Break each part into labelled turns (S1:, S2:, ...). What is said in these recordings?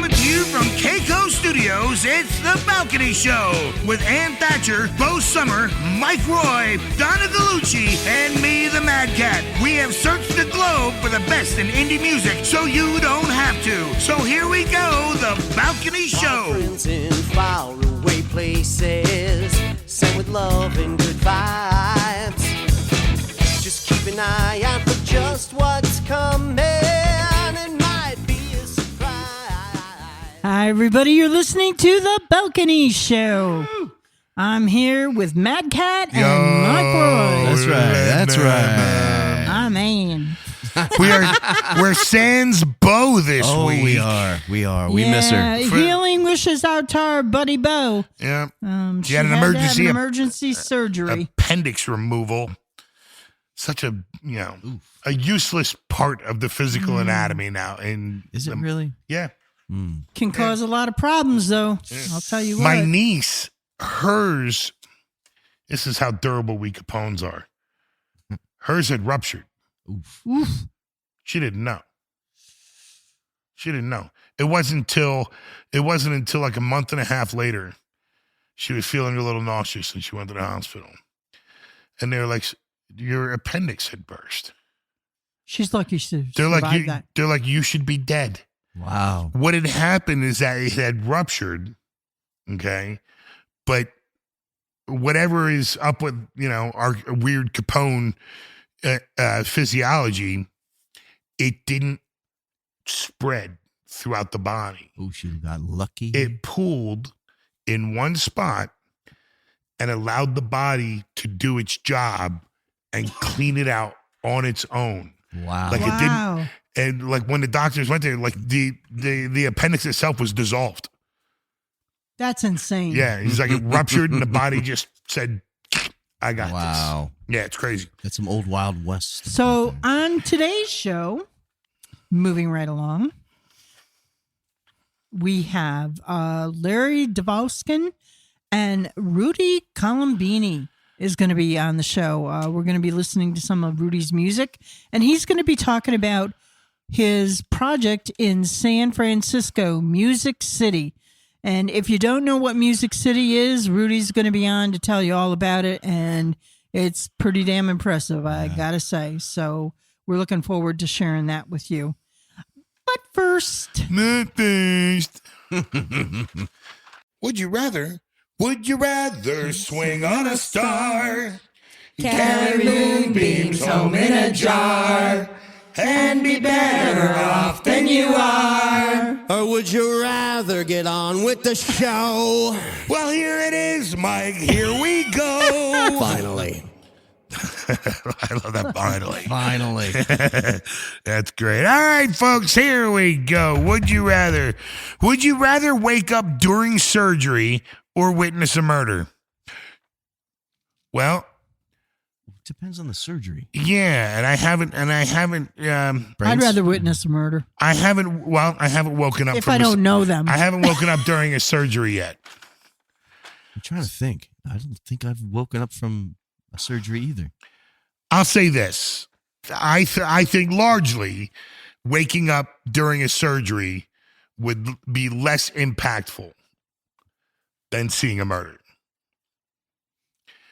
S1: Coming to you from Keiko Studios, it's The Balcony Show with Ann Thatcher, Bo Summer, Mike Roy, Donna DeLucci, and me, the Mad Cat. We have searched the globe for the best in indie music so you don't have to. So here we go, The Balcony Show.
S2: Friends in faraway places, sent with love and good vibes. Just keep an eye out for just what's coming. It might be a surprise.
S3: Hi, everybody. You're listening to The Balcony Show. I'm here with Mad Cat and Mike Roy.
S4: That's right.
S3: I'm Ann.
S1: We're sans Bo this week.
S4: We are. We miss her.
S3: Healing wishes out to our buddy Bo.
S1: Yeah.
S3: She
S1: had an
S3: emergency surgery.
S1: Appendix removal. Such a a useless part of the physical anatomy now. And
S4: Is it really?
S1: Yeah.
S3: Can cause a lot of problems, though. I'll tell you what.
S1: My niece, hers. This is how durable we Capones are. Hers had ruptured.
S3: Oof.
S1: She didn't know. It wasn't until like a month and a half later, she was feeling a little nauseous and she went to the hospital. And they were like, your appendix had burst.
S3: She's lucky she survived that.
S1: They're like, you should be dead.
S4: Wow.
S1: What had happened is that it had ruptured, okay? But whatever is up with, our weird Capone physiology, it didn't spread throughout the body.
S4: Oh, she got lucky.
S1: It pooled in one spot and allowed the body to do its job and clean it out on its own.
S4: Wow.
S1: Like it didn't. And like when the doctors went there, like the appendix itself was dissolved.
S3: That's insane.
S1: Yeah. He's like, it ruptured and the body just said, I got
S4: Wow.
S1: this. Yeah, it's crazy.
S4: That's some old Wild West.
S3: So on today's show, moving right along, we have Larry Dvoskin and Rudy Colombini is going to be on the show. We're going to be listening to some of Rudy's music, and he's going to be talking about his project in San Francisco, Music City. And if you don't know what Music City is, Rudy's going to be on to tell you all about it, and it's pretty damn impressive, I gotta say. So we're looking forward to sharing that with you. But first...
S1: Would you rather swing on a star, carry moonbeams home in a jar, and be better off than you are?
S2: Or would you rather get on with the show?
S1: Well, here it is, Mike. Here we go.
S2: Finally.
S1: I love that finally.
S4: Finally.
S1: That's great. All right, folks, here we go. Would you rather wake up during surgery or witness a murder? Well,
S4: Depends on the surgery.
S1: yeah, and I haven't.
S3: I'd rather witness a murder.
S1: I haven't woken up.
S3: If I don't know them.
S1: I haven't woken up during a surgery yet.
S4: I'm trying to think. I don't think I've woken up from a surgery either.
S1: I'll say this. I think largely waking up during a surgery would be less impactful than seeing a murder.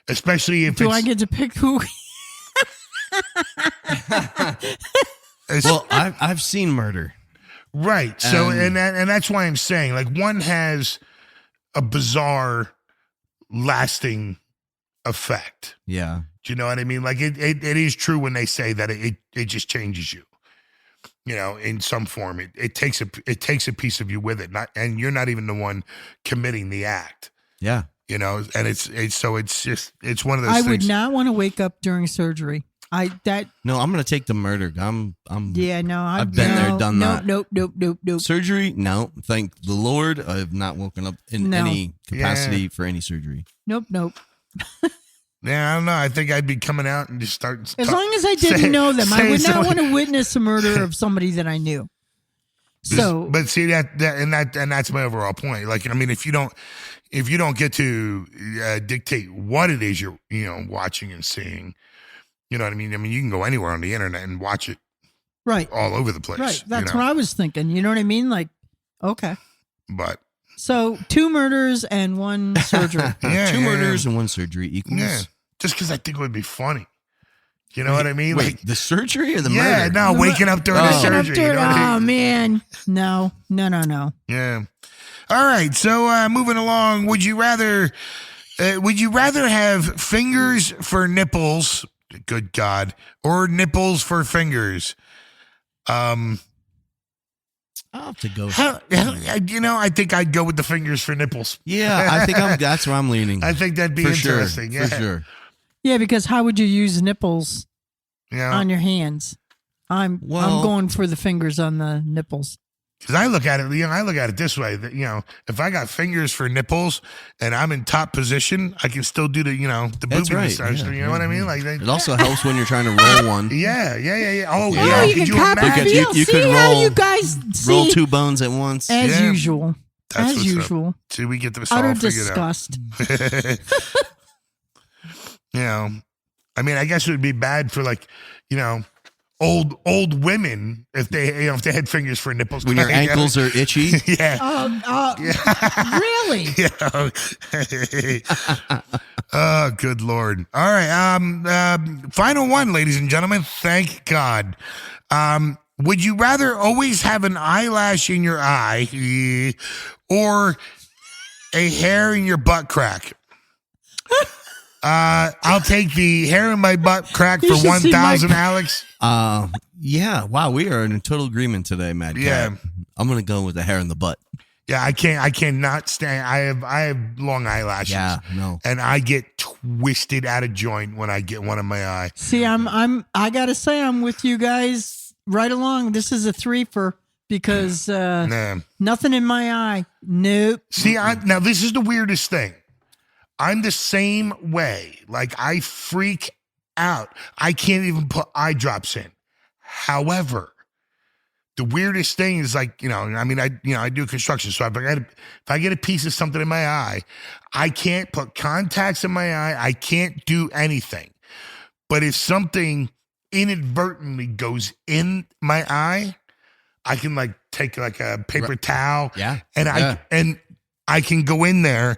S1: Especially if
S3: Do I get to pick who?
S4: Well, I've seen murder.
S1: Right. So and that's why I'm saying, like, one has a bizarre lasting effect.
S4: Yeah.
S1: Do you know what I mean? Like it is true when they say that it just changes you. In some form. It takes a piece of you with it. And you're not even the one committing the act.
S4: Yeah.
S1: And it's one of those things.
S3: I would not want to wake up during surgery.
S4: No, I'm gonna take the murder. I've been there, done that.
S3: Nope.
S4: Surgery? No, thank the Lord. I've not woken up in any capacity for any surgery.
S3: Nope.
S1: Yeah, I don't know. I think I'd be coming out and just start.
S3: As long as I didn't know them, I would not want to witness a murder of somebody that I knew. So,
S1: but see that's my overall point. Like, I mean, if you don't get to dictate what it is you're watching and seeing, you know what I mean? I mean, you can go anywhere on the internet and watch it,
S3: right,
S1: all over the place.
S3: Right, that's what I was thinking. You know what I mean? Like, Okay.
S5: But
S3: So 2 murders and 1 surgery.
S5: yeah,
S4: 2
S5: yeah,
S4: murders and 1 surgery equals.
S5: yeah. Just because I think it would be funny. You know what I mean?
S4: Wait,
S5: Like,
S4: the surgery or the
S5: yeah,
S4: murder?
S5: no, waking up during the
S3: Waking up
S5: surgery.
S3: during-
S5: You know what I
S3: oh,
S5: mean?
S3: man. No.
S5: Yeah. All right. So moving along, would you rather have fingers for nipples? Good God, or nipples for fingers?
S4: I'll have to go.
S5: I think I'd go with the fingers for nipples.
S4: Yeah, I think that's where I'm leaning.
S5: I think that'd be
S4: for
S5: interesting.
S4: Sure,
S5: Yeah.
S4: for sure.
S3: Yeah, because how would you use nipples
S5: Yeah.
S3: on your hands? I'm going for the fingers on the nipples.
S5: Because I look at it this way, that, if I got fingers for nipples and I'm in top position, I can still do the
S4: That's
S5: booby
S4: right.
S5: massage.
S4: Yeah,
S5: You know what I mean? Like
S4: It also helps when you're trying to roll one.
S5: yeah. Oh,
S4: Yeah.
S5: yeah.
S3: you
S5: Could
S3: can
S5: you
S3: copy
S5: imagine?
S4: You
S3: feel.
S4: could
S3: See how
S4: roll-
S3: you guys
S4: Roll
S3: see
S4: 2 bones at once.
S3: as
S5: Yeah.
S3: usual.
S5: That's
S3: As
S5: what's up.
S3: usual.
S5: See, we get this
S3: Utter
S5: all figured out.
S3: disgust.
S5: I mean, I guess it would be bad for old women if they had fingers for nipples.
S4: When your ankles are itchy.
S5: yeah.
S3: Really?
S5: Yeah. Oh, good Lord. All right. Final one, ladies and gentlemen. Thank God. Would you rather always have an eyelash in your eye or a hair in your butt crack? I'll take the hair in my butt crack
S3: You
S5: for
S3: should see
S5: 1,000,
S3: Mike.
S5: Alex.
S4: Yeah. Wow, we are in total agreement today, Mad Cat.
S5: Yeah.
S4: I'm gonna go with the hair in the butt.
S5: Yeah, I cannot stand. I have long eyelashes.
S4: Yeah, no.
S5: And I get twisted out of joint when I get one in my eye.
S3: See, I gotta say I'm with you guys right along. This is a 3-fer because
S5: Nah.
S3: nothing in my eye. Nope.
S5: See, now this is the weirdest thing. I'm the same way. Like, I freak out. I can't even put eye drops in. However, the weirdest thing is I do construction. So if I get a piece of something in my eye, I can't put contacts in my eye. I can't do anything. But if something inadvertently goes in my eye, I can take a paper towel.
S4: Yeah.
S5: And I can go in there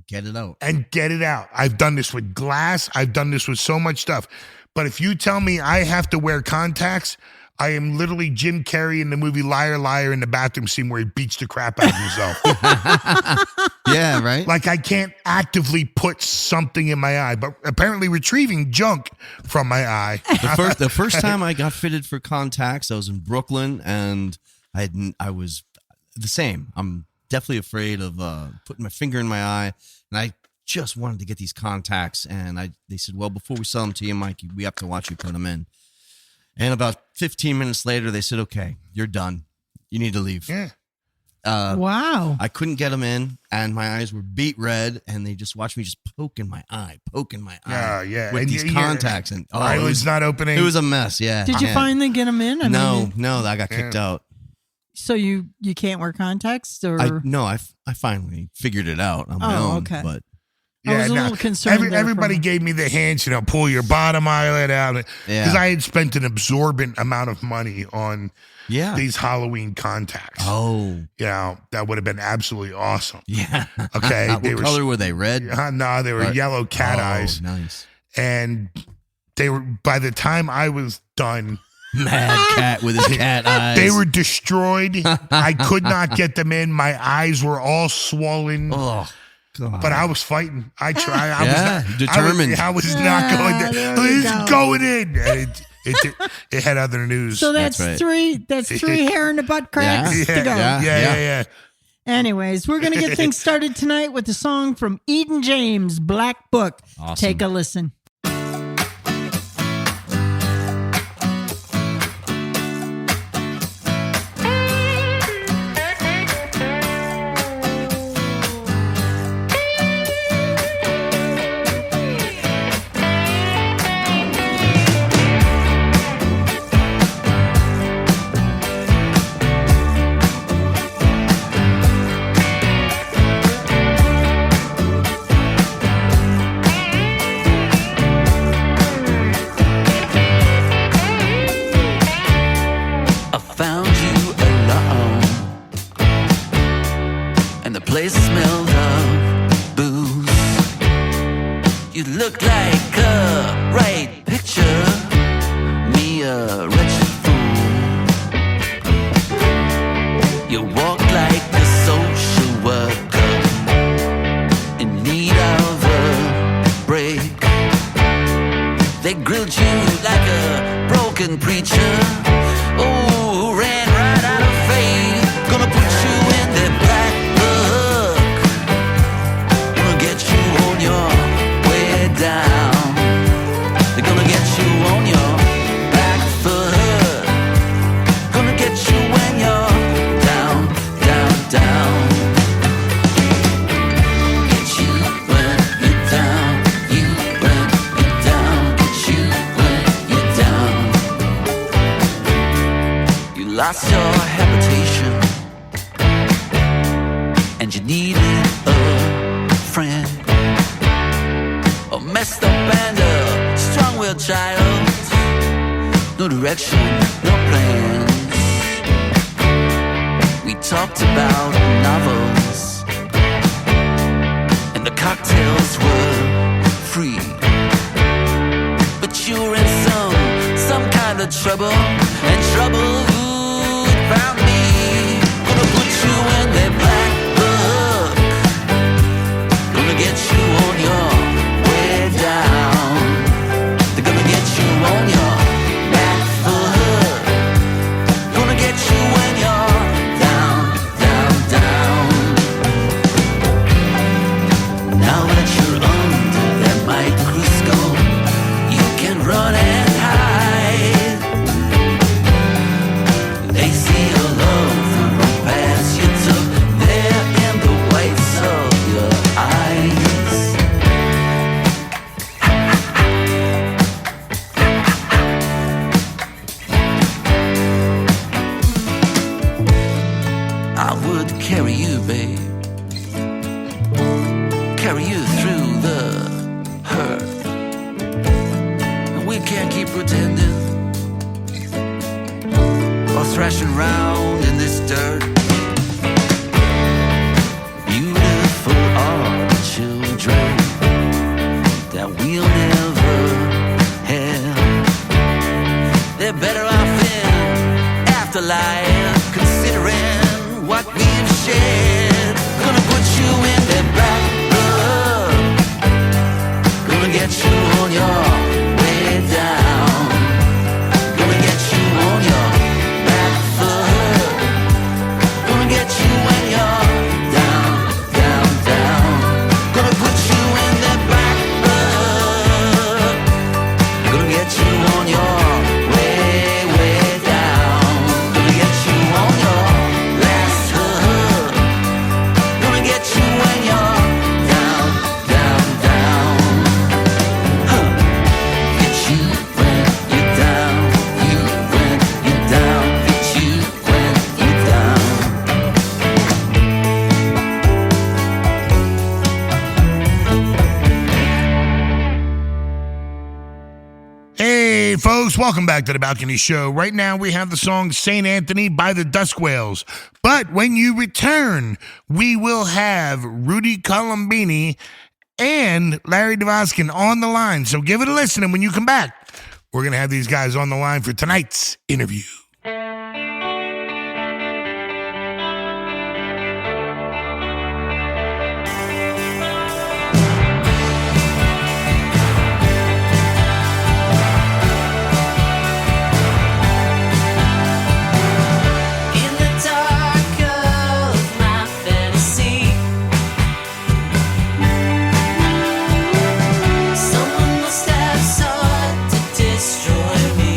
S4: Get it out.
S5: and get it out. I've done this with glass. I've done this with so much stuff. But if you tell me I have to wear contacts, I am literally Jim Carrey in the movie Liar, Liar in the bathroom scene where he beats the crap out of himself.
S4: Yeah, right?
S5: Like, I can't actively put something in my eye, but apparently retrieving junk from my eye.
S4: The first time I got fitted for contacts, I was in Brooklyn, and I was the same. I'm definitely afraid of putting my finger in my eye, and I just wanted to get these contacts, and they said, well, before we sell them to you, Mike, we have to watch you put them in. And about 15 minutes later, they said, okay, you're done. You need to leave.
S5: Yeah.
S3: Wow.
S4: I couldn't get them in, and my eyes were beet red, and they just watched me just poking my eye
S5: Yeah.
S4: with
S5: And
S4: these
S5: you-
S4: contacts. And
S5: Eyelids not opening.
S4: it was a mess, yeah.
S3: Did you
S4: Yeah.
S3: finally get them in?
S4: No, I got kicked out.
S3: So you can't wear contacts, or
S4: I finally figured it out on my own.
S3: okay.
S4: But
S3: I was a little concerned. there for
S5: Everybody
S3: a-
S5: gave me the hints, pull your bottom eyelid out.
S4: Yeah.
S5: Because I had spent an absorbent amount of money on
S4: yeah.
S5: these Halloween contacts.
S4: Oh,
S5: That would have been absolutely awesome.
S4: yeah.
S5: Okay.
S4: What color were they? Red?
S5: No, they were yellow cat eyes.
S4: Nice.
S5: And they were, by the time I was done,
S4: Mad Cat with his cat eyes.
S5: they were destroyed. I could not get them in. My eyes were all swollen.
S4: Oh, God.
S5: But I was fighting. I tried. I
S4: Yeah,
S5: was not,
S4: determined.
S5: I was not going to.
S3: there we
S5: It's
S3: go.
S5: going in. And it had other news.
S3: So that's
S4: right.
S3: three. That's 3 hair in the butt cracks
S4: Yeah.
S3: to go.
S5: Yeah.
S3: Anyways, we're gonna get things started tonight with a song from Eden James, Black Book.
S4: Awesome.
S3: Take a listen.
S6: and the place smelled of booze. You look like a right picture, me a wretched fool. You walk like a social worker in need of a break. They grilled you like a broken preacher. Oh, ran right out of faith. Gonna put you in their black book. Gonna get you on your way down. They're gonna get you on your back foot. Gonna get you when you're down, down, down. Get you when you're down. You when you're down. Get you when you're down. You lost your habitation and you needed a friend. A messed up and a strong-willed child. No direction, no plans. We talked about novels and the cocktails were free. But you were in some kind of trouble, and trouble it found me. Gonna put you in their black book. Gonna get you on your way down. They're gonna get you on your back foot. Gonna get you when you're down, down, down. Now that you're under that microscope, you can run and hide. They see your love from past you took there in the whites of your eyes. I would carry you, babe. Carry you through the hurt. We can't keep pretending or thrashing around in this dirt. Beautiful are the children that we'll never have. They're better off in afterlife, considering what we've shared. Gonna put you in their black book. Gonna get you on your way down. Gonna get you on your back foot. Gonna get you when you're down, down, down. Gonna put you in that black book. Gonna get you on your way, way down. Gonna get you on your last hook. Gonna get you when you're down, down, down. Huh. Get you when you're down. You when you're down. Get you when you're down.
S5: Hey, folks, welcome back to the Balcony Show. Right now, we have the song St. Anthony by the Dusk Whales. But when you return, we will have Rudy Colombini and Larry Devoskin on the line. So give it a listen, and when you come back, we're going to have these guys on the line for tonight's interview.
S2: In the dark of my fantasy, someone must have sought to destroy me.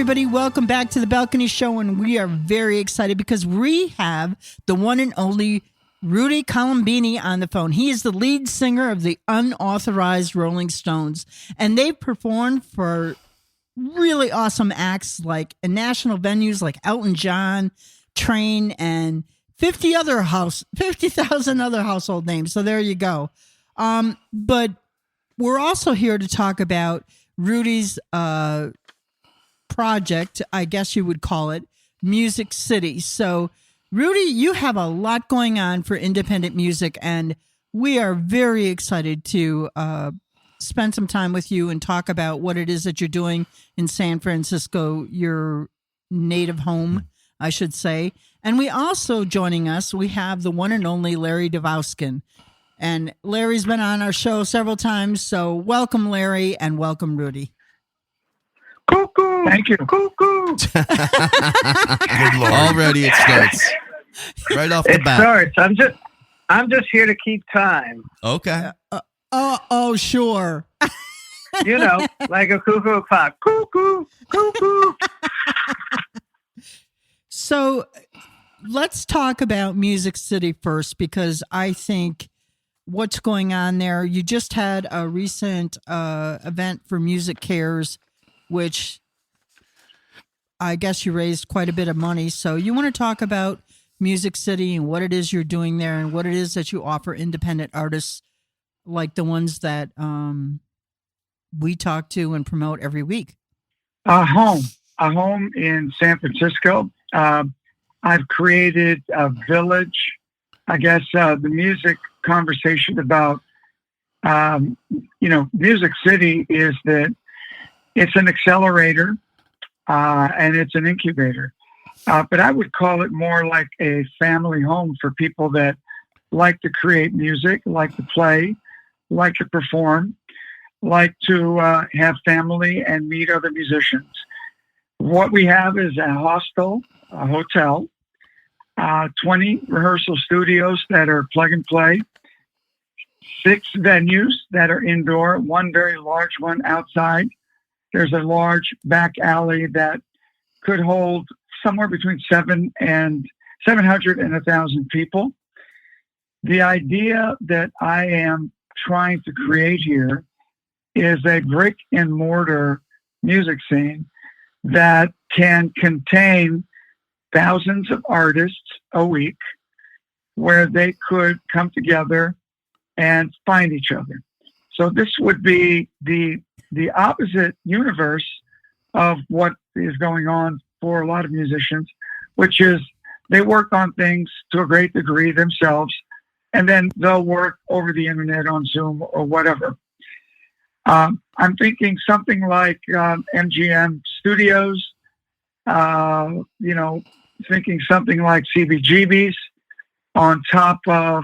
S3: everybody. Welcome back to the Balcony Show, and we are very excited because we have the one and only Rudy Colombini on the phone. He is the lead singer of the Unauthorized Rolling Stones, and they've performed for really awesome acts like in national venues like Elton John, Train, and 50,000 other household names. So there you go. But we're also here to talk about Rudy's project, I guess you would call it, Music City. So, Rudy, you have a lot going on for independent music, and we are very excited to spend some time with you and talk about what it is that you're doing in San Francisco, your native home, I should say. And we also, joining us, we have the one and only Larry Dvouskin. And Larry's been on our show several times, so welcome, Larry, and welcome, Rudy.
S7: Cuckoo. Thank you. Cuckoo.
S5: Good Lord.
S4: Already it starts. Right off the
S7: It
S4: bat.
S7: starts. I'm just here to keep time.
S4: Okay.
S3: Oh, sure.
S7: You know, like a cuckoo clock. Cuckoo, cuckoo.
S3: So let's talk about Music City first, because I think what's going on there, you just had a recent event for Music Cares, which I guess you raised quite a bit of money. So you want to talk about Music City and what it is you're doing there and what it is that you offer independent artists like the ones that we talk to and promote every week.
S7: A home in San Francisco. I've created a village. I guess the music conversation about, Music City is that it's an accelerator and it's an incubator. But I would call it more like a family home for people that like to create music, like to play, like to perform, like to have family and meet other musicians. What we have is a hostel, a hotel, 20 rehearsal studios that are plug and play, 6 venues that are indoor, one very large one outside. There's a large back alley that could hold somewhere between 700 and 1,000 people. The idea that I am trying to create here is a brick and mortar music scene that can contain thousands of artists a week where they could come together and find each other. So this would be the opposite universe of what is going on for a lot of musicians, which is they work on things to a great degree themselves, and then they'll work over the internet on Zoom or whatever. I'm thinking something like MGM Studios, thinking something like CBGB's on top of,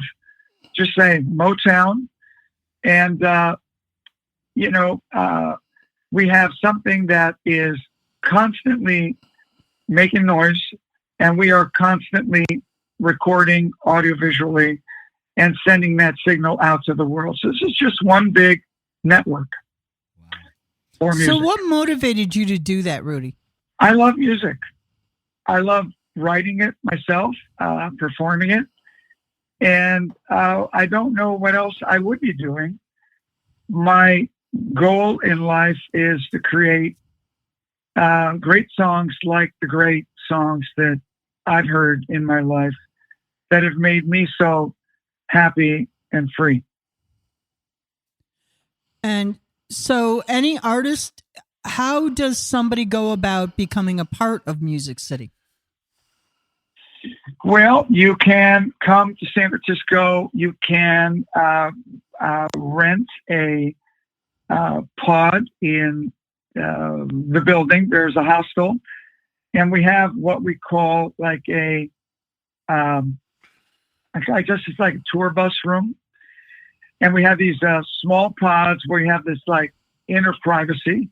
S7: just say, Motown. And, we have something that is constantly making noise, and we are constantly recording audiovisually and sending that signal out to the world. So this is just one big network for music.
S3: So what motivated you to do that, Rudy?
S7: I love music. I love writing it myself, performing it. And I don't know what else I would be doing. My goal in life is to create great songs like the great songs that I've heard in my life that have made me so happy and free.
S3: And so any artist, how does somebody go about becoming a part of Music City?
S7: Well, you can come to San Francisco. You can rent a pod in the building. There's a hostel, and we have what we call like I guess it's like a tour bus room. And we have these small pods where you have this like inner privacy,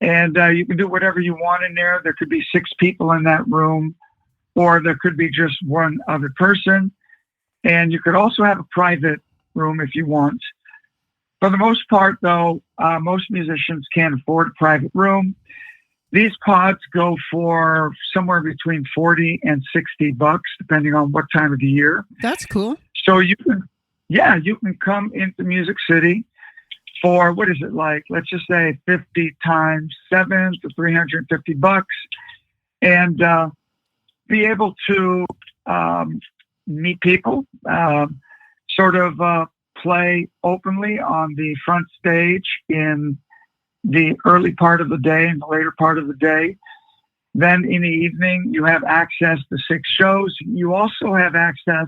S7: and you can do whatever you want in there. There could be 6 people in that room, or there could be just one other person. And you could also have a private room if you want. For the most part, though, most musicians can't afford a private room. these pods go for somewhere between 40 and $60, depending on what time of the year.
S3: That's cool.
S7: So you can come into Music City for, what is it like? Let's just say 50 times 7 to $350, and be able to meet people, sort of play openly on the front stage in the early part of the day and the later part of the day. Then in the evening, you have access to 6 shows. You also have access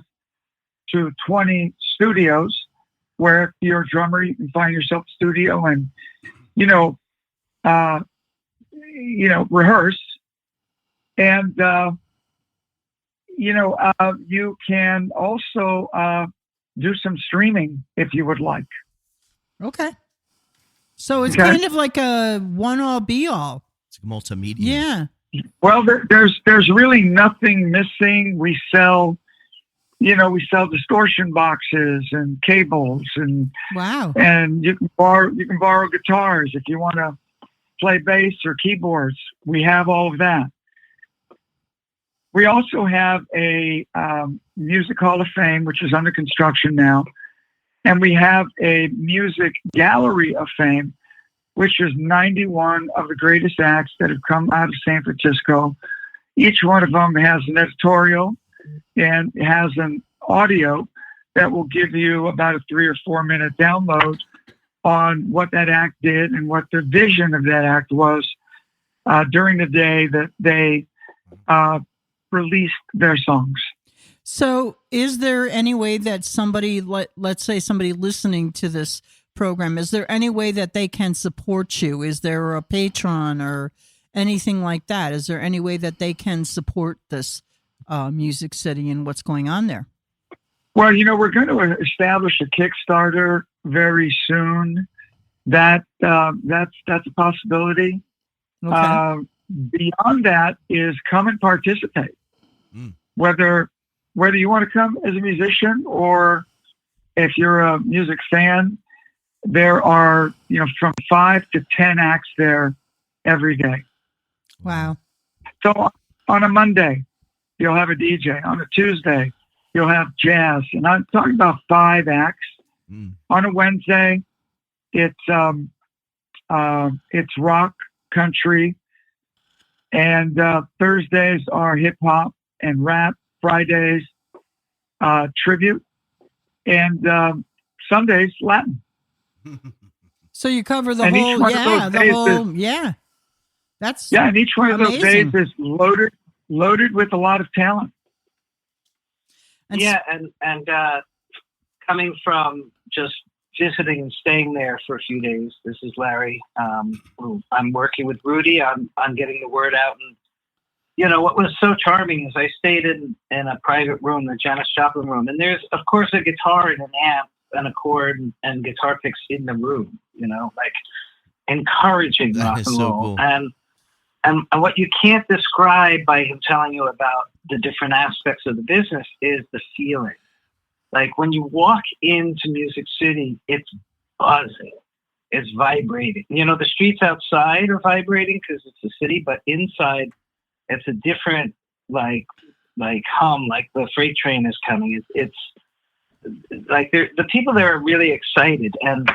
S7: to 20 studios where if you're a drummer, you can find yourself a studio and, rehearse. And, you can also do some streaming if you would like.
S3: Okay. So it's kind of like a one-all be-all.
S4: It's like multimedia.
S3: Yeah.
S7: Well, there's really nothing missing. We sell distortion boxes and cables and
S3: wow.
S7: And you can borrow guitars if you want to play bass or keyboards. We have all of that. We also have a Music Hall of Fame, which is under construction now. And we have a Music Gallery of Fame, which is 91 of the greatest acts that have come out of San Francisco. Each one of them has an editorial and has an audio that will give you about a 3 or 4 minute download on what that act did and what the vision of that act was during the day that they released their songs.
S3: So is there any way that somebody, let's say somebody listening to this program, is there any way that they can support you? Is there a Patreon or anything like that? Is there any way that they can support this Music City and what's going on there?
S7: Well, we're going to establish a Kickstarter very soon. That's a possibility.
S3: Okay.
S7: Beyond that is come and participate. Whether you want to come as a musician or if you're a music fan, there are, from 5 to 10 acts there every day.
S3: Wow.
S7: So on a Monday, you'll have a DJ. On a Tuesday, you'll have jazz. And I'm talking about 5 acts. On a Wednesday, it's rock, country, and Thursdays are hip hop and rap. Fridays, tribute, and Sundays, Latin.
S3: So you cover the whole, That's
S7: and each one of those
S3: amazing.
S7: days is loaded with a lot of talent.
S3: And
S8: and coming from just visiting and staying there for a few days, this is Larry. I'm working with Rudy on getting the word out. And what was so charming is I stayed in a private room, the Janis Joplin room, and there's, of course, a guitar and an amp and a chord and guitar picks in the room, like encouraging rock and
S4: so
S8: roll.
S4: Cool.
S8: And what you can't describe by him telling you about the different aspects of the business is the feeling. Like when you walk into Music City, it's buzzing. It's vibrating. The streets outside are vibrating because it's a city, but inside, it's a different, like hum, like the freight train is coming. It's like the people there are really excited. And,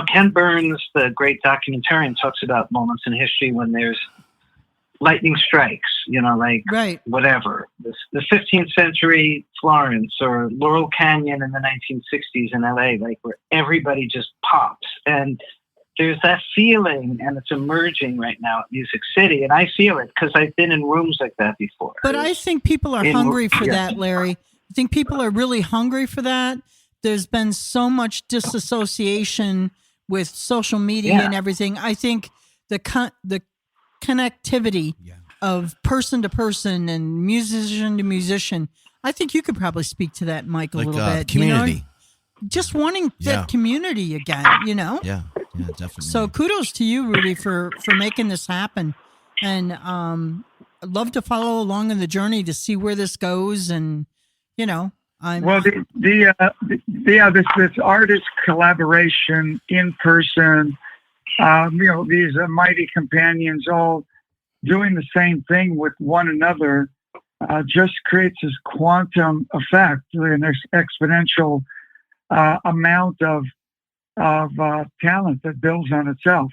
S8: Ken Burns, the great documentarian, talks about moments in history when there's lightning strikes,
S3: right.
S8: Whatever. The 15th century Florence or Laurel Canyon in the 1960s in LA, like where everybody just pops. And there's that feeling, and it's emerging right now at Music City, and I feel it because I've been in rooms like that before.
S3: But I think people are hungry for that, Larry. I think people are really hungry for that. There's been so much disassociation with social media and everything. I think the connectivity of person to person and musician to musician, I think you could probably speak to that, Mike, a little bit.
S4: Community.
S3: Just wanting that community again, Yeah,
S4: definitely.
S3: So kudos to you, Rudy, for making this happen. And I'd love to follow along in the journey to see where this goes. And,
S7: this artist collaboration in person these mighty companions all doing the same thing with one another just creates this quantum effect, an exponential amount of talent that builds on itself.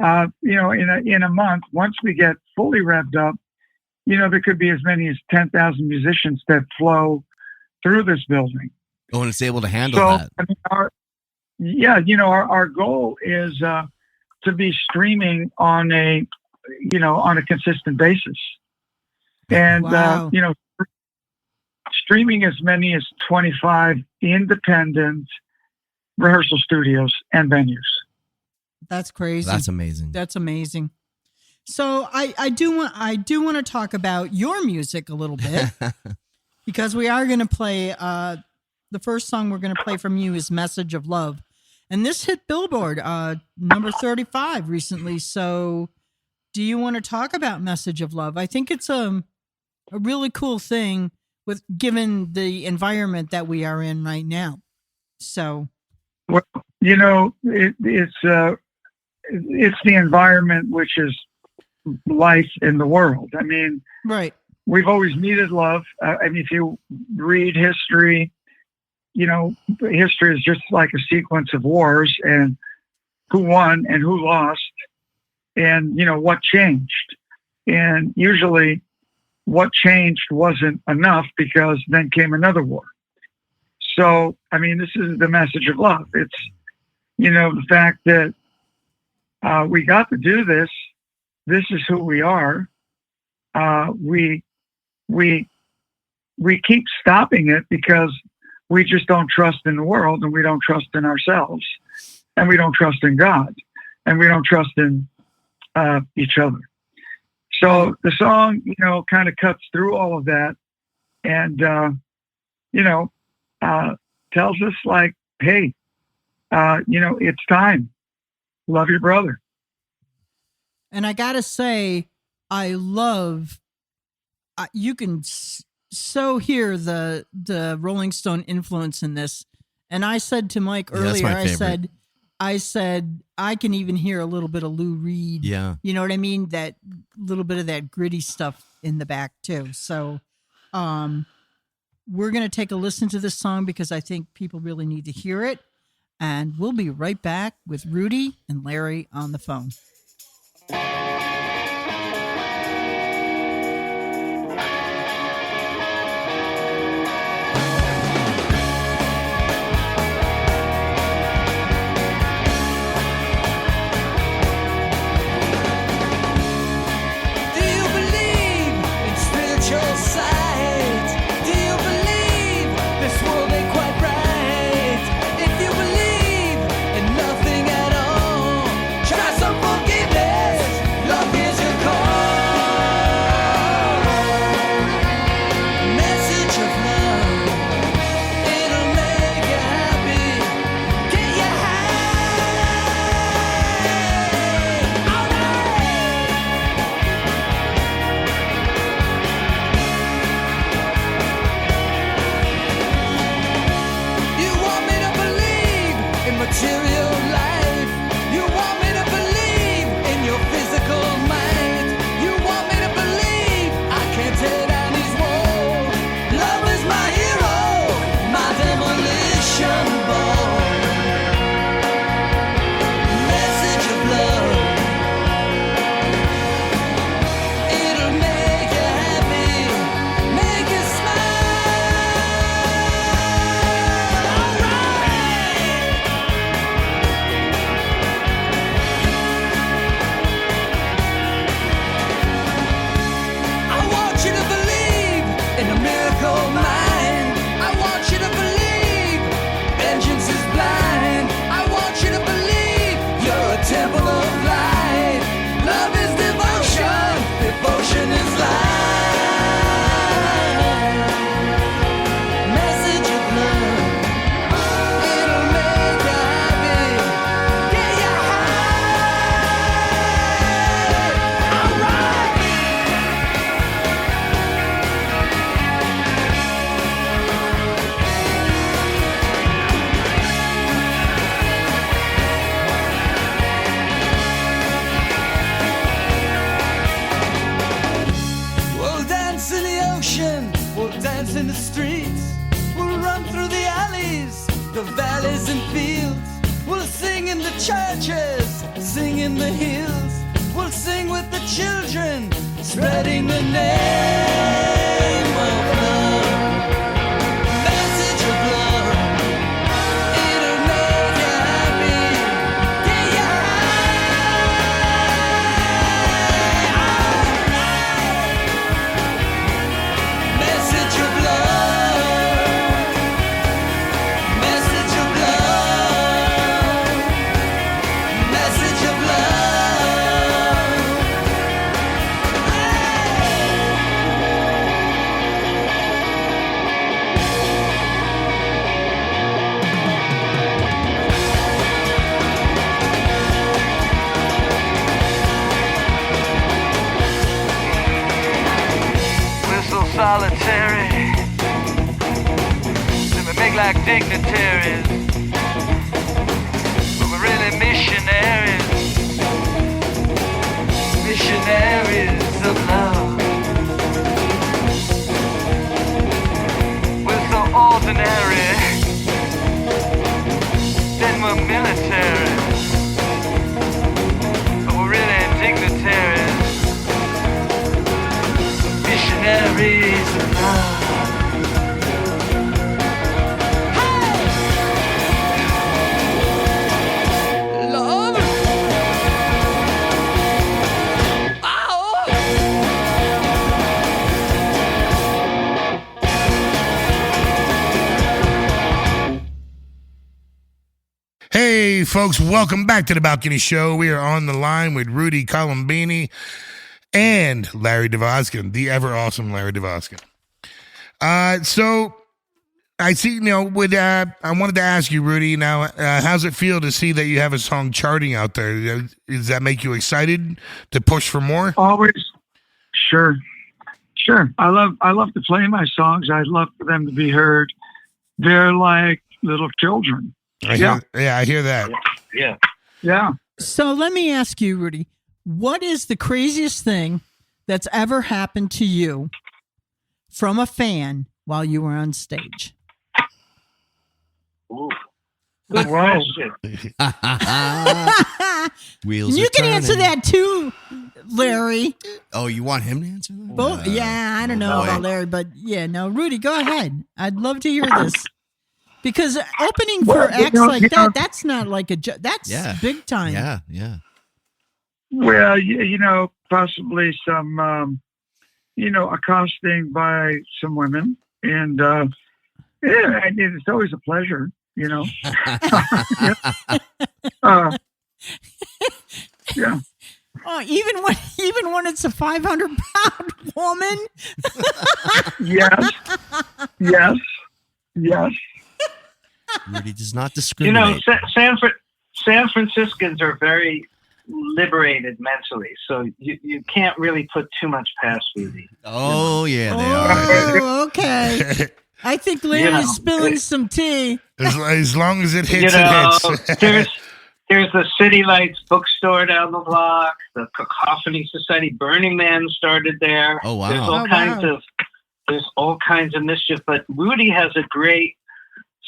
S7: In a month, once we get fully revved up, there could be as many as 10,000 musicians that flow through this building.
S4: Oh, and it's able to handle that.
S7: I mean, our goal is to be streaming on a consistent basis, and
S3: Wow.
S7: Streaming as many as 25 independent rehearsal studios and venues.
S3: That's crazy.
S4: That's amazing.
S3: That's amazing. So I do want to talk about your music a little bit because we are going to play the first song we're going to play from you is Message of Love. And this hit Billboard number 35 recently. So do you want to talk about Message of Love? I think it's a really cool thing with given the environment that we are in right now. So
S7: well, it's the environment which is life in the world. I mean,
S3: right.
S7: We've always needed love. If you read history, history is just like a sequence of wars and who won and who lost and, what changed. And usually what changed wasn't enough because then came another war. So, this is the message of love. It's, the fact that we got to do this. This is who we are. We keep stopping it because we just don't trust in the world, and we don't trust in ourselves, and we don't trust in God, and we don't trust in each other. So the song, kind of cuts through all of that, and tells us like, hey, it's time. Love your brother.
S3: And I gotta say, I love. You can so hear the Rolling Stone influence in this. And I said to Mike earlier, I said I can even hear a little bit of Lou Reed.
S4: Yeah,
S3: you know what I mean. That little bit of that gritty stuff in the back too. So, we're gonna take a listen to this song because I think people really need to hear it. And we'll be right back with Rudy and Larry on the phone.
S9: If you believe in nothing at all, try some forgetting. We'll dance in the streets, we'll run through the alleys, the valleys and fields. We'll sing in the churches, sing in the hills. We'll sing with the children, spreading the name of love. Message of love. It'll make you happy. Get you high. Message of love. Message of love. Message of love. We're so solitary, and we make like dignitaries, but we're really missionaries, missionaries of love. We're so ordinary, then we're military, but we're really dignitaries, missionaries of love. Love? Ow!
S5: Hey, folks, welcome back to the Balcony Show. We are on the line with Rudy Colombini and Larry DeVoskin, the ever awesome Larry DeVoskin. So I see, I wanted to ask you, Rudy, now, how's it feel to see that you have a song charting out there? Does that make you excited to push for more?
S7: Always. Sure. I love to play my songs. I love for them to be heard. They're like little children.
S5: I hear that.
S7: Yeah.
S3: So let me ask you, Rudy, what is the craziest thing that's ever happened to you from a fan while you were on stage?
S8: Ooh. Good question.
S4: Wheels
S3: You
S4: are
S3: can answer
S4: turning.
S3: that too, Larry.
S4: Oh, you want him to answer that?
S3: Both, I don't know about Larry, but no, Rudy, go ahead. I'd love to hear this. Because opening for acts like that, that's not like that's big time.
S4: Yeah.
S7: Well, possibly some, accosting by some women. And, it's always a pleasure, Yeah.
S3: Oh, even when it's a 500-pound woman.
S7: Yes.
S4: Rudy does not discriminate.
S8: San Franciscans are very liberated mentally, so you can't really put too much past Rudy.
S4: Oh, yeah, they are.
S3: Oh, okay. I think Larry's spilling some tea.
S5: As long as it hits, it hits.
S8: There's the City Lights bookstore down the block, the Cacophony Society. Burning Man started there.
S4: Oh, wow.
S8: There's all kinds of mischief, but Rudy has a great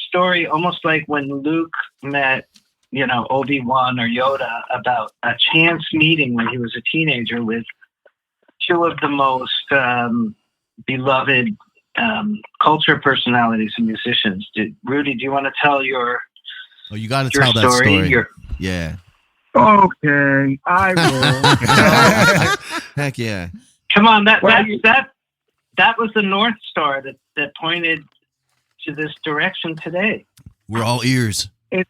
S8: story, almost like when Luke met, Obi-Wan or Yoda, about a chance meeting when he was a teenager with two of the most beloved culture personalities and musicians. Rudy, do you want to tell your
S4: Oh, you got to tell that story. Yeah.
S7: Okay, I will.
S4: Heck yeah.
S8: Come on, that was the North Star that pointed to this direction today.
S4: We're all ears.
S7: It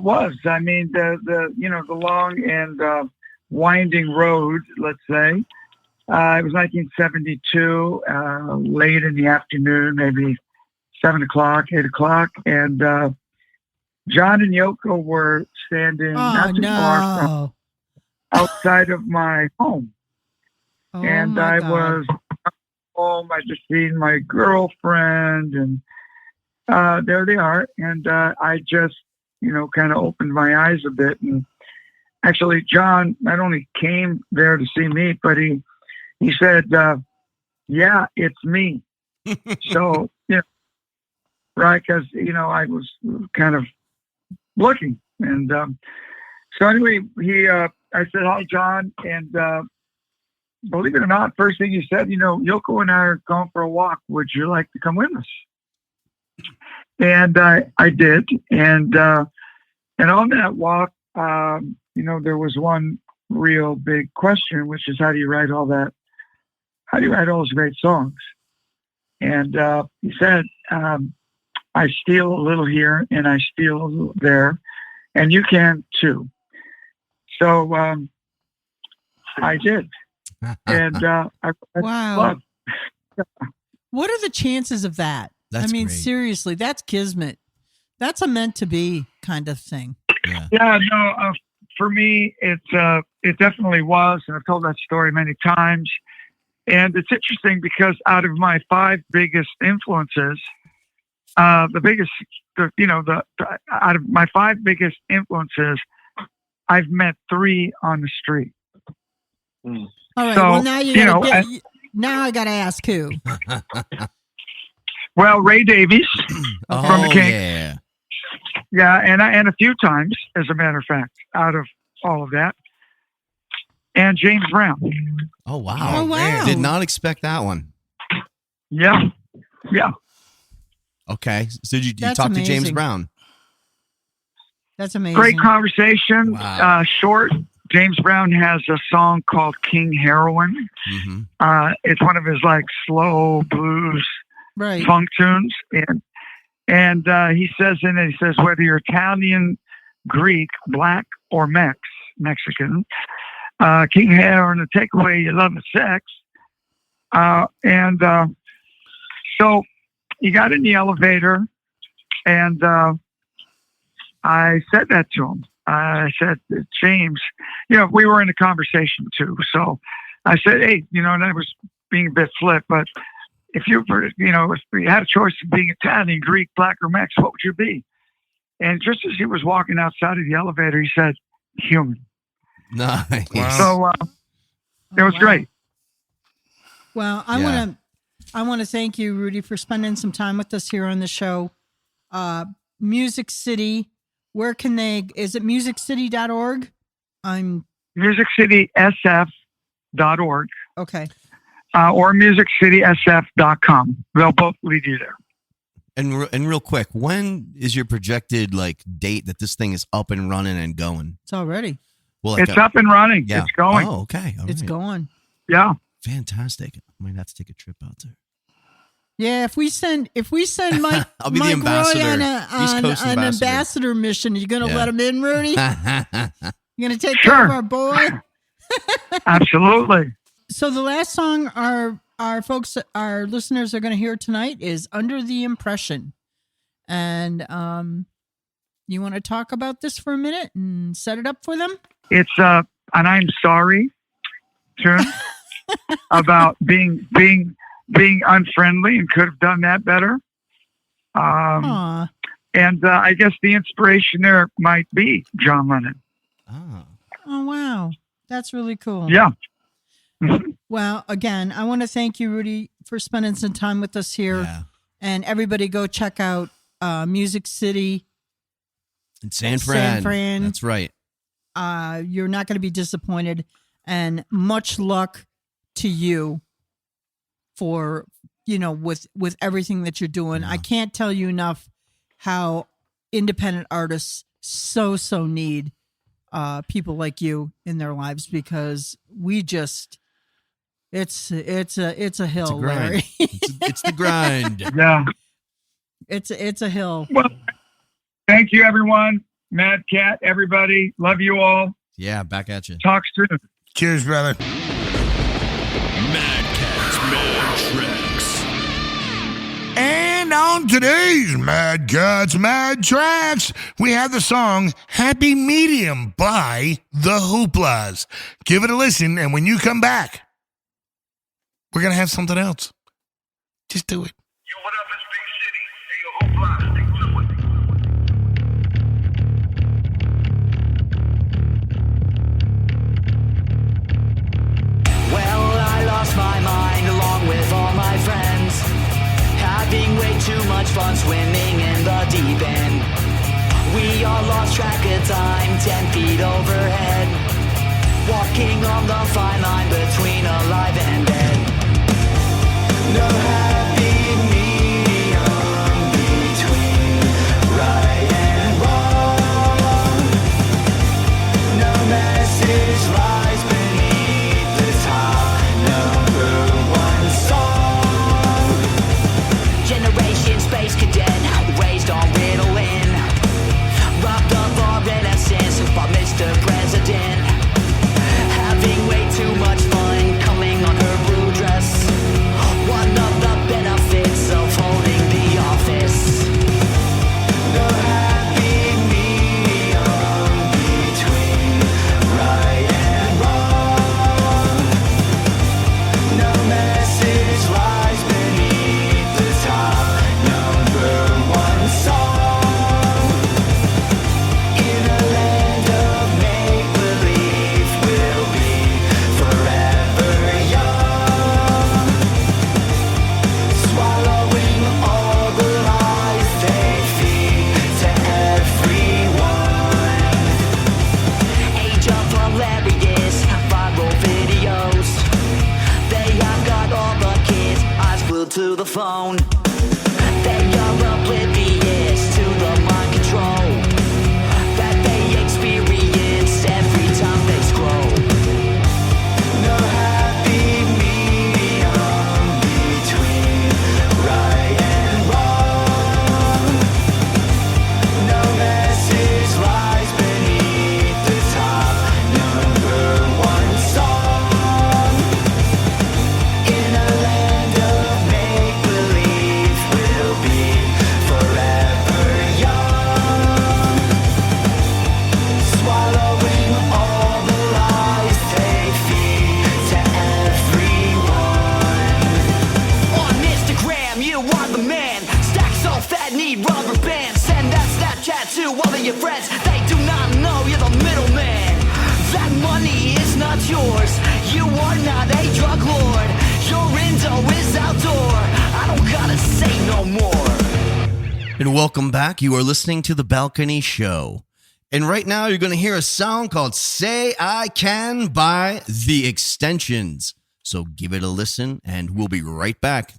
S7: was. I mean, the long and winding road, let's say. It was 1972, late in the afternoon, maybe 7 o'clock, 8 o'clock, and John and Yoko were standing not too far from outside of my home.
S3: Oh,
S7: and I was home. I just seen my girlfriend, and there they are. And I just, kind of opened my eyes a bit. And actually, John not only came there to see me, but he said, yeah, it's me. So, yeah, right. Cause, I was kind of looking. And so anyway, I said, hi, John. And believe it or not, first thing he said, Yoko and I are going for a walk. Would you like to come with us? And I did. And on that walk, there was one real big question, which is how do you write all that? How do you write all those great songs? And he said, I steal a little here and I steal a little there, and you can too. So I did. And
S3: wow. What are the chances of that?
S4: That's great.
S3: Seriously, that's kismet. That's a meant to be kind of thing.
S7: Yeah, no, for me, it definitely was. And I've told that story many times. And it's interesting because out of my 5 biggest influences, out of my 5 biggest influences, I've met 3 on the street.
S3: All right.
S7: So,
S3: well, now now I got to ask who.
S7: Well, Ray Davies from the Kinks.
S4: Yeah.
S7: Yeah, and a few times, as a matter of fact, out of all of that. And James Brown.
S4: Oh, wow.
S3: Oh, wow.
S4: Did not expect that one.
S7: Yeah. Yeah.
S4: Okay. So you
S3: That's
S4: talked to James
S3: amazing.
S4: Brown.
S3: That's amazing.
S7: Great conversation.
S4: Wow.
S7: Short. James Brown has a song called King Heroin.
S4: Mm-hmm.
S7: It's one of his slow blues
S3: Right.
S7: funk tunes. And he says in it, whether you're Italian, Greek, black, or Mexican, King Heroin, the takeaway you love is sex. So he got in the elevator, and I said that to him. I said, James, we were in a conversation too. So I said, hey, and I was being a bit flip, but if you were, if you had a choice of being Italian, Greek, black, or Mex, what would you be? And just as he was walking outside of the elevator, he said, human.
S4: Nice.
S7: So it was great.
S3: Well, I want to thank you, Rudy, for spending some time with us here on the show. Music City, where can is it musiccity.org?
S7: musiccitysf.org.
S3: Okay.
S7: Or musiccitysf.com. They'll both lead you there.
S4: And real quick, when is your projected date that this thing is up and running and going?
S3: It's already.
S4: Well,
S7: it's up and running.
S4: Yeah.
S7: It's going.
S4: Oh, okay. All
S3: It's
S4: right.
S3: going.
S7: Yeah.
S4: Fantastic. I might have to take a trip out there.
S3: Yeah, if we send Mike,
S4: I'll be the
S3: Mike
S4: ambassador.
S3: Roy on
S4: East Coast
S3: an
S4: ambassador.
S3: ambassador mission, you gonna
S4: Yeah.
S3: let him in, Rudy? You gonna take
S7: Sure.
S3: care of our boy?
S7: Absolutely.
S3: So the last song our listeners are gonna hear tonight is "Under the Impression," and you want to talk about this for a minute and set it up for them?
S7: It's an I'm sorry tune about being unfriendly and could have done that better.
S3: Aw.
S7: And I guess the inspiration there might be John Lennon.
S3: Oh, wow. That's really cool.
S7: Yeah.
S3: Well, again, I want to thank you, Rudy, for spending some time with us here.
S4: Yeah.
S3: And everybody go check out Music City.
S4: In San Fran.
S3: San Fran.
S4: That's right.
S3: You're not going to be disappointed. And much luck to you for, with everything that you're doing.
S4: Yeah.
S3: I can't tell you enough how independent artists so need people like you in their lives, because we just, it's a hill,
S4: It's a grind.
S3: Larry.
S4: it's the grind.
S7: Yeah.
S3: It's a hill.
S7: Well, thank you, everyone. Mad Cat, everybody. Love you all.
S4: Yeah, back at you.
S7: Talk soon.
S5: Cheers, brother.
S10: Mad Cat's Mad Tracks.
S5: And on today's Mad Cats Mad Tracks, we have the song Happy Medium by The Hooplas. Give it a listen, and when you come back, we're going to have something else. Just do it.
S11: Yo, what up? It's Big City. Hey, yo, Hoopla, stick to it.
S2: Well, I lost my mind along with all
S9: too much fun swimming in the deep end. We all lost track of time, 10 feet overhead, walking on the fine line between alive and dead. No happy medium between right and wrong. No message lies beneath the top number one song. Generation space cadet, raised on Ritalin, robbed of our innocence by Mr. President, having way too much fun coming on her blue dress. One of the benefits of holding the office. No happy medium between right and wrong. No message lies beneath the top number one song. In a land of make-believe, we'll be forever young, swallowing all the lies they feed to everyone. Age of hilarious viral videos. They have got all the kids eyes glued to the phone. They are oblivious to the mind control that they experience every time they scroll. No happy medium between right and wrong. No message lies beneath the top number one song. In a land of make-believe, we'll be forever young, swallowing all the lies they feed to everyone. On Instagram, you are the man. Stack so fat, need rubber bands. Send that Snapchat to all of your friends. They do not know you're the middleman. That money is not yours. You are not a drug lord. Your window is outdoor. I don't gotta say no more.
S4: And welcome back. You are listening to The Balcony Show. And right now you're going to hear a song called Say I Can by The Extensions. So give it a listen and we'll be right back.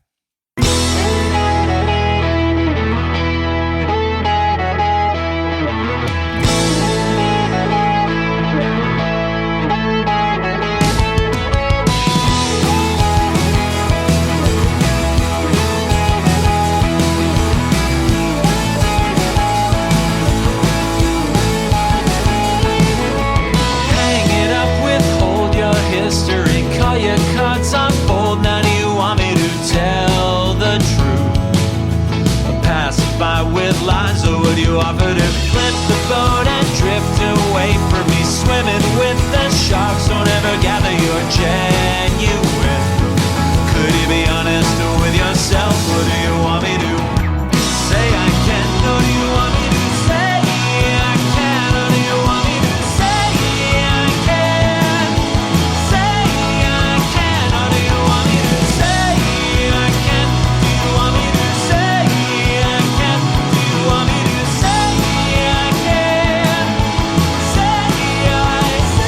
S12: Hang it up, withhold your history, call your cards on fold. Now do you want me to tell the truth, or pass it by with lies, or would you offer to flip the boat and drift away from me, swimming with the sharks? Don't ever gather you're genuine. Could you be honest with yourself, or do you want me to say I can? Or do you want me to say I can? Or do you want me to say I can? Say I can. Or do you want me to say I can? Do you want me to say I can? Do you want me to say I can? Say I can.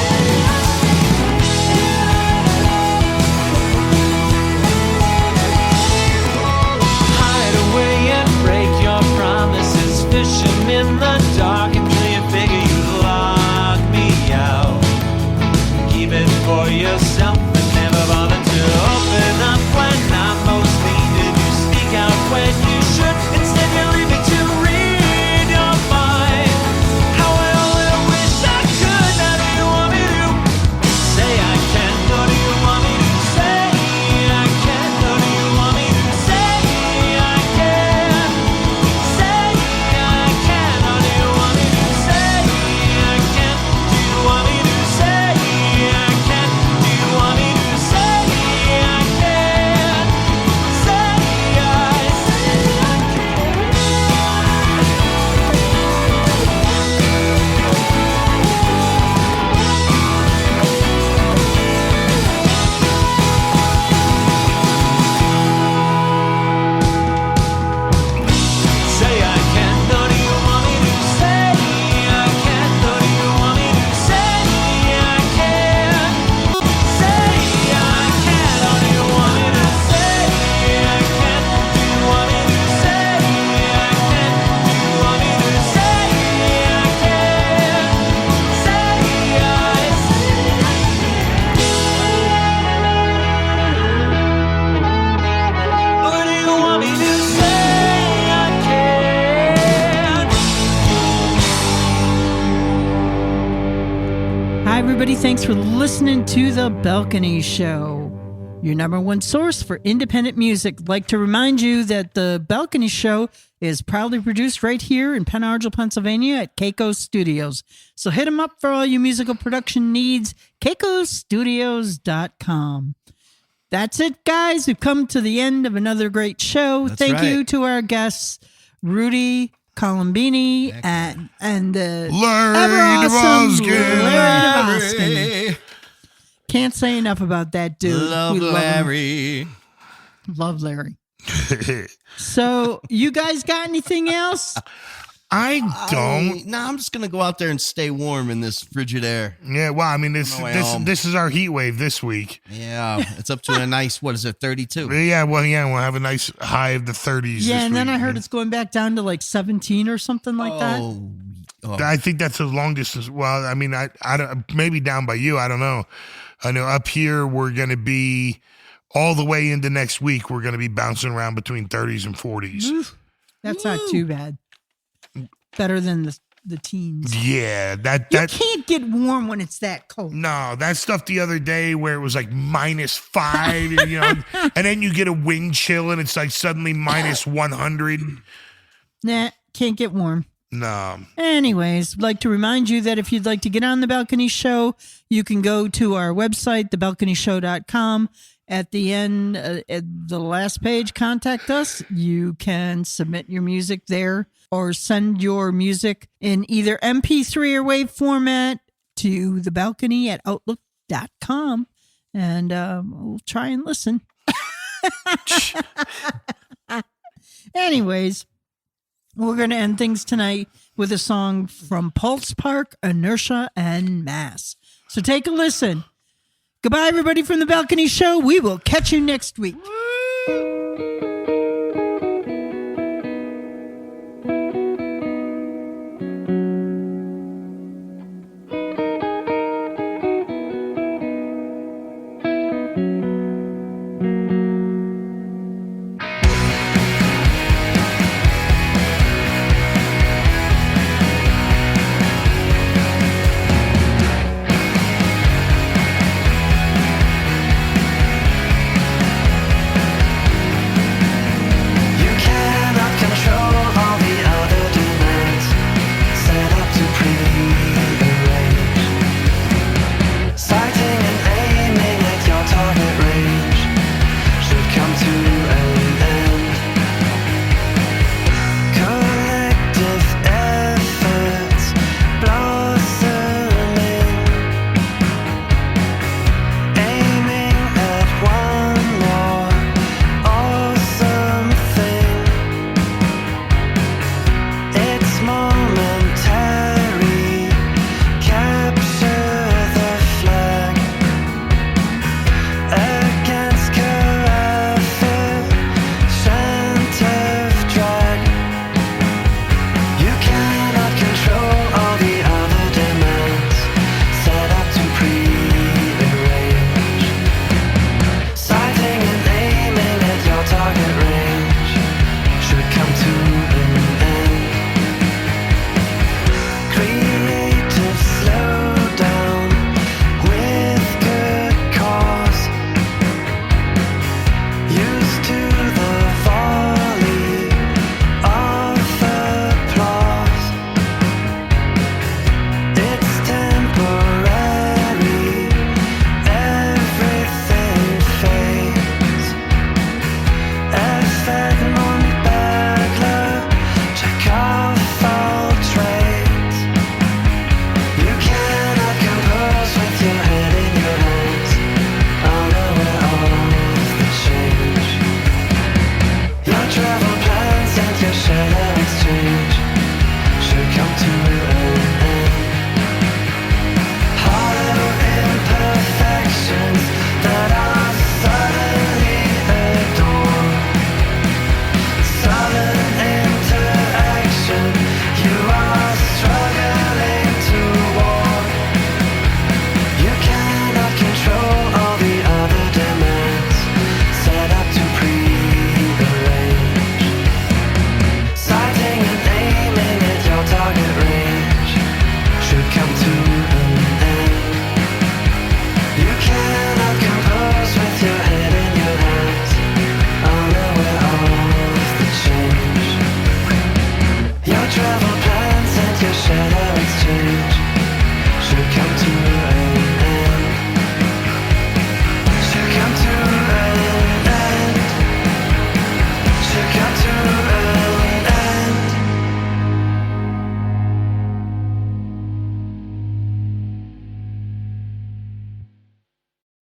S3: everybody. Thanks for listening to The Balcony Show, your number one source for independent music. I'd like to remind you that The Balcony Show is proudly produced right here in Penn Argyl, Pennsylvania at Keiko Studios. So hit them up for all your musical production needs, keikostudios.com. That's it, guys. We've come to the end of another great show.
S4: That's
S3: Thank you
S4: right.
S3: to our guests, Rudy Colombini and
S5: Larry
S3: ever-awesome
S5: Devoskin.
S3: Larry Devoskin. Can't say enough about that dude.
S4: Love
S3: We
S4: Larry.
S3: Love Larry. So, you guys got anything else?
S5: I don't.
S4: No, I'm just gonna go out there and stay warm in this frigid air.
S5: Yeah, well, I mean, this is our heat wave this week.
S4: Yeah, it's up to a nice, what is it, 32?
S5: Yeah, we'll have a nice high of the 30s.
S3: Yeah,
S5: this
S3: and then
S5: week.
S3: I heard it's going back down to like 17 or something like that.
S4: Oh.
S5: I think that's a long distance. Well, I mean, I don't, maybe down by you. I don't know. I know up here we're going to be all the way into next week. We're going to be bouncing around between 30s and 40s.
S3: Oof, that's not too bad. Better than the teens.
S5: Yeah, that
S3: You can't get warm when it's that cold.
S5: no, that stuff the other day where it was like -5, you know, and then you get a wind chill and it's like suddenly -100.
S3: Nah, can't get warm.
S5: No.
S3: Anyways, I'd like to remind you that if you'd like to get on The Balcony Show, you can go to our website, thebalconyshow.com. At the end, at the last page, contact us. You can submit your music there or send your music in either MP3 or WAV format to thebalcony@outlook.com. And we'll try and listen. Anyways, we're going to end things tonight with a song from Pulse Park, Inertia, and Mass. So take a listen. Goodbye, everybody, from The Balcony Show. We will catch you next week.